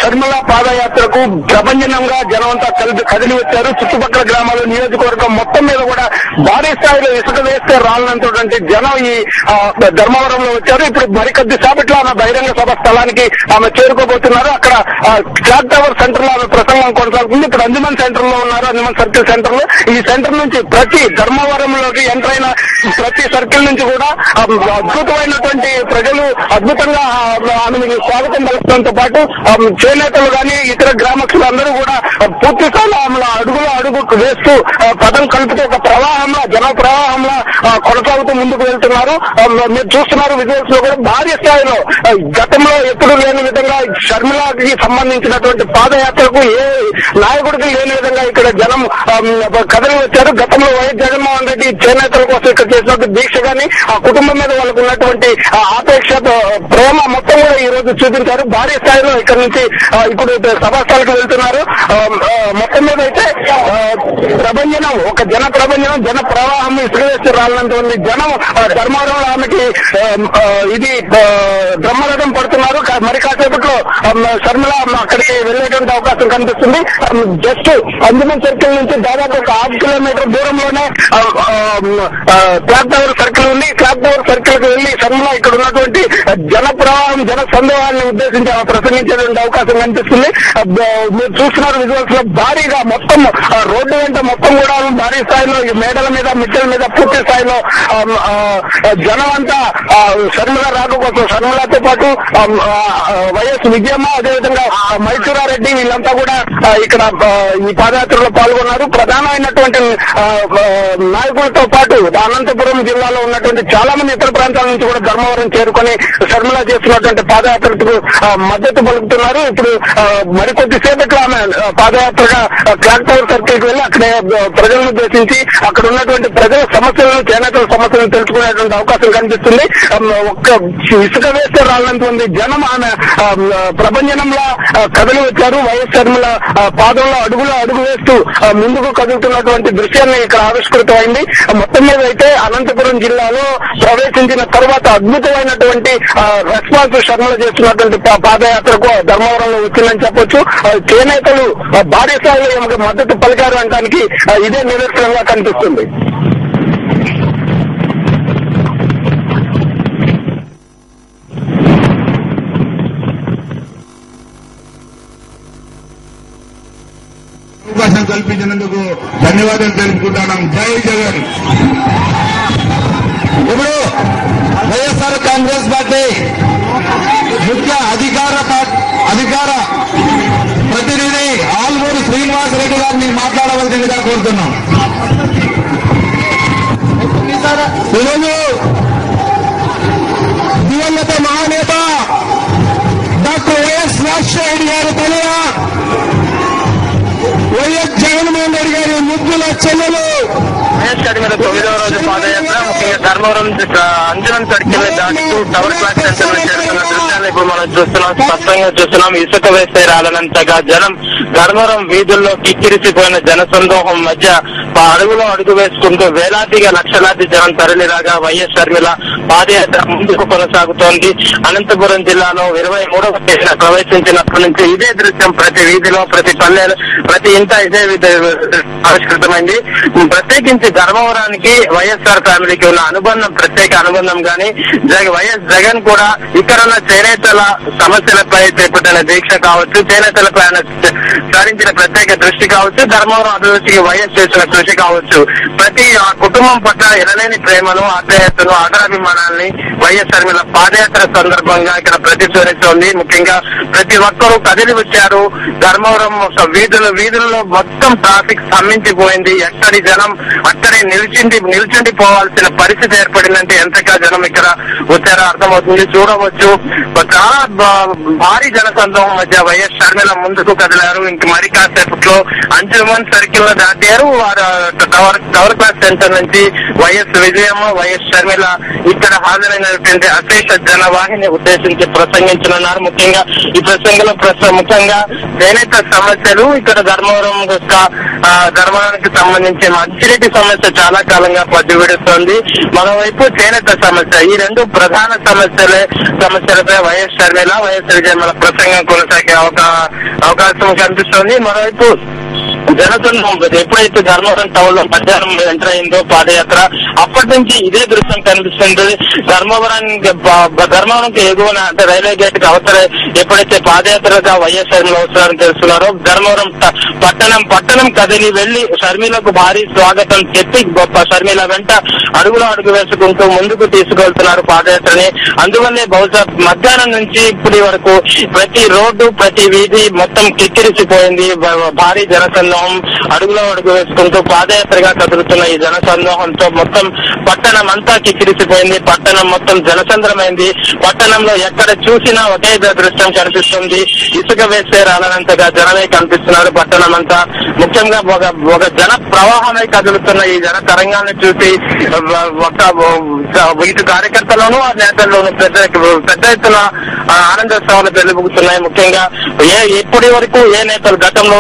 షర్మిల పాదయాత్రకు ప్రభంజనంగా జనమంతా కదిలి వచ్చారు. చుట్టుపక్కల గ్రామాలు, నియోజకవర్గం మొత్తం మీద కూడా భారీ స్థాయిలో ఇసుక వేస్తే రాలనంతటువంటి జనం ఈ ధర్మవరంలో వచ్చారు. ఇప్పుడు మరికొద్ది సేపట్లో ఆమె బహిరంగ సభ స్థలానికి ఆమె చేరుకోబోతున్నారు. అక్కడ క్లాక్ టవర్ సెంటర్ లో ఆమె ప్రసంగం కొనసాగుతుంది. ఇప్పుడు అంజుమన్ సెంటర్ లో ఉన్నారు, అంజుమన్ సర్కిల్ సెంటర్ లో. ఈ సెంటర్ నుంచి ప్రతి ధర్మవరంలోకి ఎంటర్ అయిన ప్రతి సర్కిల్ నుంచి కూడా అద్భుతమైనటువంటి ప్రజలు అద్భుతంగా ఆమెను స్వాగతం పలకడంతో పాటు చేనేతలు కానీ ఇతర గ్రామస్తులు అందరూ కూడా పూర్తి స్థాయిలో ఆమె అడుగు వేస్తూ పదం కలుపుతూ ఒక ప్రవాహంలో, జన ప్రవాహంలో కొనసాగుతూ ముందుకు వెళ్తున్నారు. మీరు చూస్తున్నారు విజువల్స్ లో కూడా భారీ స్థాయిలో గతంలో ఎప్పుడు లేని విధంగా షర్మిలకి సంబంధించినటువంటి పాదయాత్రకు ఏ నాయకుడికి లేని విధంగా ఇక్కడ జనం కదిలి వచ్చారు. గతంలో వైఎస్ జగన్మోహన్ రెడ్డి చేనేతల కోసం ఇక్కడ చేసినటువంటి దీక్ష కానీ ఆ కుటుంబం మీద వాళ్ళకు ఉన్నటువంటి ఆపేక్ష, ప్రేమ మొత్తం కూడా ఈ రోజు చూపించారు. భారీ స్థాయిలో ఇక్కడ నుంచి ఇప్పుడు సభాస్థలకు వెళ్తున్నారు. మొత్తం మీద అయితే ప్రభంజనం, ఒక జన ప్రభంజనం, జన ప్రవాహం ఇసుక వేస్తే రాలినంతమంది జనం ధర్మవరంలో ఆమెకి ఇది బ్రహ్మరథం పడుతున్నారు. మరి కాసేపట్లో షర్మిల అక్కడికి వెళ్లేటువంటి అవకాశం కనిపిస్తుంది. జస్ట్ అంజుమన్ సర్కిల్ నుంచి దాదాపు ఒక 1/2 కిలోమీటర్ దూరంలోనే క్లాక్ టవర్ సర్కిల్ ఉంది. క్లాక్ టవర్ సర్కిల్ కి వెళ్లి షర్మిల ఇక్కడ ఉన్నటువంటి జన ప్రవాహం, జన సందేహాన్ని ఉద్దేశించి ప్రసంగించేటువంటి అవకాశం కనిపిస్తుంది. మీరు చూస్తున్నారు విజువల్స్ లో భారీగా మొత్తం రోడ్డు వెంట మొత్తం కూడా భారీ స్థాయిలో ఈ మేడల మీద, మిద్దెల మీద పూర్తి స్థాయిలో జనం అంతా షర్మిల రాక కోసం, షర్మిలతో పాటు వైఎస్ విజయమ్మ, అదేవిధంగా మైసూరారెడ్డి వీళ్ళంతా కూడా ఇక్కడ ఈ పాదయాత్రలో పాల్గొన్నారు. ప్రధానమైనటువంటి నాయకులతో పాటు అనంతపురం జిల్లాలో ఉన్నటువంటి చాలా మంది ఇతర ప్రాంతాల నుంచి కూడా ధర్మవరం చేరుకొని షర్మిల చేస్తున్నటువంటి పాదయాత్రకు మద్దతు పలుకుతున్నారు. ఇప్పుడు మరికొద్ది సేపట్లో ఆమె పాదయాత్రగా క్లాక్ టవర్ సర్కిల్ కి వెళ్లి అక్కడ ప్రజలను ఉద్దేశించి అక్కడ ఉన్నటువంటి ప్రజల సమస్యలను, చేనేతల సమస్యలను తెలుసుకునేటువంటి అవకాశం కనిపిస్తుంది. ఒక్క ఇసుక వేస్తే రాలంటుంది జనం ఆమె ప్రభంజనంలా కదిలి వచ్చారు. వైఎస్ షర్మిల పాదంలో అడుగు వేస్తూ ముందుకు కదులుతున్నటువంటి దృశ్యాన్ని ఇక్కడ ఆవిష్కృతమైంది. మొత్తం మీద అయితే అనంతపురం జిల్లాలో ప్రవేశించిన తర్వాత అద్భుతమైనటువంటి రెస్పాన్స్ షర్మిల చేస్తున్నటువంటి పాదయాత్రకు ధర్మవరంలో వచ్చిందని చెప్పొచ్చు. చేనేతలు భారీ స్థాయిలో మద్దతు పలికారు అనడానికి ఇదే నిదర్శనంగా కనిపిస్తుంది. అవకాశం కల్పించినందుకు ధన్యవాదాలు తెలుపుకుంటున్నాం. జై జగన్. ఇప్పుడు వైఎస్ఆర్ కాంగ్రెస్ పార్టీ ముఖ్య అధికార ప్రతినిధి ఆల్మూరి శ్రీనివాస్ రెడ్డి గారిని మాట్లాడవలసిందిగా కోరుతున్నాం. ఈరోజు దివంగత మహానేత డాక్టర్ వైఎస్ రాజశేఖర గారి తల్లి వైఎస్ జగన్మోహన్ రెడ్డి గారి ముగ్గుల చెల్లెలు వైఎస్ షర్మిల 9వ రోజు పాదయాత్ర ముఖ్యంగా ధర్మవరం అంజుమన్ సర్కిల్ దాటుతూ టవర్ క్లాక్ సెంటర్ లో చేరుతున్న దృశ్యాన్ని ఇప్పుడు మనం చూస్తున్నాం, స్పష్టంగా చూస్తున్నాం. ఇసుక వేస్తే రాలనంతగా జనం ధర్మవరం వీధుల్లో కిక్కిరిసిపోయిన జనసందోహం మధ్య అడుగు వేసుకుంటూ వేలాదిగా లక్షలాది జనం తరలిరాగా వైఎస్ షర్మిల పాదయాత్ర ముందుకు కొనసాగుతోంది. అనంతపురం జిల్లాలో 23వ తేదీన ప్రవేశించినప్పటి నుంచి ఇదే దృశ్యం ప్రతి వీధిలో, ప్రతి పల్లెలు, ప్రతి ఇంట ఇదే ఆవిష్కృతమైంది. ప్రత్యేకించి ధర్మవరానికి వైఎస్ఆర్ ఫ్యామిలీకి ఉన్న ప్రత్యేక అనుబంధం గాని, వైఎస్ జగన్ కూడా ఇక్కడున్న చేనేతల సమస్యలపై చేపట్టిన దీక్ష కావచ్చు, చేనేతలపై సారించిన ప్రత్యేక దృష్టి కావచ్చు, ధర్మవరం అభివృద్ధికి వైఎస్ చేసిన కృషి కావచ్చు, ప్రతి కుటుంబం పట్ల ఎనలేని ప్రేమను, ఆప్యాయతను, ఆదరాభిమానాన్ని వైఎస్ షర్మిల పాదయాత్ర సందర్భంగా ఇక్కడ ప్రతిధ్వనిస్తోంది. ముఖ్యంగా ప్రతి ఒక్కరూ కదిలి వచ్చారు. ధర్మవరం వీధుల్లో మొత్తం ట్రాఫిక్ స్తంభించిపోయింది. ఎక్కడి జనం అక్కడే నిల్చుండి పోవాల్సిన పరిస్థితి ఏర్పడిందంటే ఎంతగా జనం ఇక్కడ వచ్చారో అర్థమవుతుంది. చూడవచ్చు చాలా భారీ జనసందోహం మధ్య వైఎస్ షర్మిల ముందుకు కదిలారు. ఇంక మరి కాసేపట్లో అంజుమన్ సర్కిల్ లో దాటారు. వారు టవర్ క్లాస్ సెంటర్ నుంచి వైఎస్ విజయమ్మ, వైఎస్ షర్మిల ఇక్కడ హాజరైనటువంటి అశేష జనవాహిని ఉద్దేశించి ప్రసంగించనున్నారు. ముఖ్యంగా ఈ ప్రసంగంలో ముఖ్యంగా చేనేత సమస్యలు, ఇక్కడ ధర్మవరానికి సంబంధించి మంచినీటి సమస్య చాలా కాలంగా పట్టుబిడుతోంది. మరోవైపు చేనేత సమస్య, ఈ రెండు ప్రధాన సమస్యలపై వైఎస్ షర్మిల, వైఎస్ విజయమ్మ ప్రసంగం కొనసాగే ప్రస్తుతం కనిపిస్తోంది. మరోవైపు జనసంద్రం ఎప్పుడైతే ధర్మవరం టౌన్ లో మధ్యాహ్నం ఎంటర్ అయిందో పాదయాత్ర అప్పటి నుంచి ఇదే దృశ్యం కనిపిస్తుంది. ధర్మవరంకి ఎగువన అంటే రైల్వే గేట్ కి అవతల ఎప్పుడైతే పాదయాత్రగా వైఎస్ షర్మిల వస్తున్నారని తెలుస్తున్నారో ధర్మవరం పట్టణం కదిలి వెళ్లి షర్మిలకు భారీ స్వాగతం చెప్పి గొప్ప షర్మిల వెంట అడుగులో అడుగు వేసుకుంటూ ముందుకు తీసుకెళ్తున్నారు పాదయాత్రని. అందువల్లే బహుశా మధ్యాహ్నం నుంచి ఇప్పటి వరకు ప్రతి రోడ్డు ప్రతి వీధి మొత్తం కిక్కిరిసిపోయింది. భారీ జనసంద్రం అడుగులో అడుగు వేసుకుంటూ పాదయాత్రగా కదులుతున్న ఈ జనసందోహంతో మొత్తం పట్టణం అంతా కిక్కిరిసిపోయింది. పట్టణం మొత్తం జనసంద్రమైంది. పట్టణంలో ఎక్కడ చూసినా ఒకే దృశ్యం కనిపిస్తుంది. ఇసుక వేస్తే రాలనంతగా జనమే కనిపిస్తున్నారు పట్టణం అంతా. ముఖ్యంగా ఒక జన ప్రవాహమై కదులుతున్న ఈ జన తరంగాన్ని చూసి ఇటు కార్యకర్తల్లోనూ ఆ నేతల్లోనూ పెద్ద ఎత్తున ఆనందోత్సవాలు వెలువడుతున్నాయి. ముఖ్యంగా ఇప్పటి వరకు ఏ నేతలు గతంలో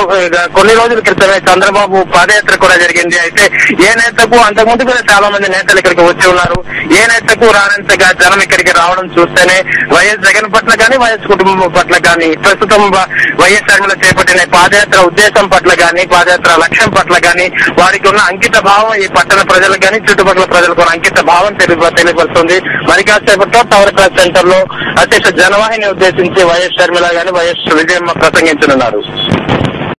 కొన్ని రోజుల క్రితమే చంద్రబాబు పాదయాత్ర కూడా జరిగింది. అయితే ఏ నేతకు అంతకుముందు కూడా చాలా మంది నేతలు ఇక్కడికి వచ్చి ఉన్నారు. ఏ నేతకు రానంతగా జనం ఇక్కడికి రావడం చూస్తేనే వైఎస్ జగన్ పట్ల కానీ వైఎస్ కుటుంబం పట్ల కానీ ప్రస్తుతం వైఎస్ షర్మిల చేపట్టిన పాదయాత్ర ఉద్దేశం పట్ల కానీ పాదయాత్ర లక్ష్యం పట్ల కానీ వారికి ఉన్న అంకిత భావం ఈ పట్టణ ప్రజలకు కానీ చుట్టుపక్కల ప్రజలకు ఉన్న అంకిత భావం తెలియపరుస్తుంది. మరి కాసేపట్లో టవర్ క్లాస్ సెంటర్ లో అత్యంత జనవాహిని ఉద్దేశించి వైఎస్ షర్మిల గాని వైఎస్ విజయమ్మ ప్రసంగించనున్నారు.